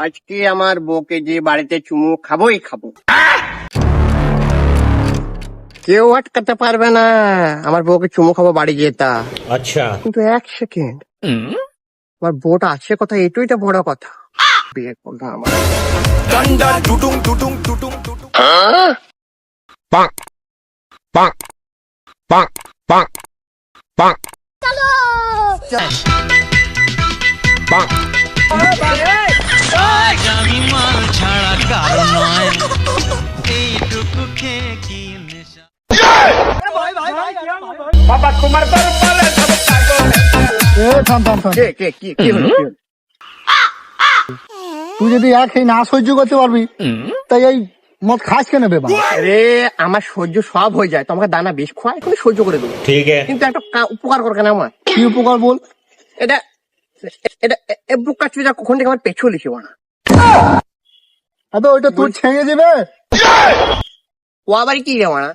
আজকে আমার বউকে যে বাড়িতে চুমু খাবোই খাবো, কেউ আটকাতে পারবে না। আমার বউকে চুমু খাবো বাড়ি যেতা। अच्छा কিন্তু 1 সেকেন্ড, আমার বউটা আছে কোথায়, এটাই তো বড় কথা। বিয়ে করলাম আমার पाक पाक पाक पाक पाक पाक আমি মাল ছাড়া কারো নয় এইটুকু খেয়ে কি নেশা কে কে কি কি হলো, কি হলো? তুই যদি এক এই না সহ্য করতে পারবি তাই এই মদ খাস কেন বেবা? আরে আমার সহ্য সব হয়ে যায়, তো আমাকে দানা বেশ খোয়া, এখন সহ্য করে দেবো। ठीक है কিন্তু একটা উপকার কর কেন আমার। কি উপকার বল? এটা এটা বুকা চুজা কখন থেকে আমার পেছু লিখে না। ওইটা তোর ছেঙে দেবে। ও আবার কি রে মানা।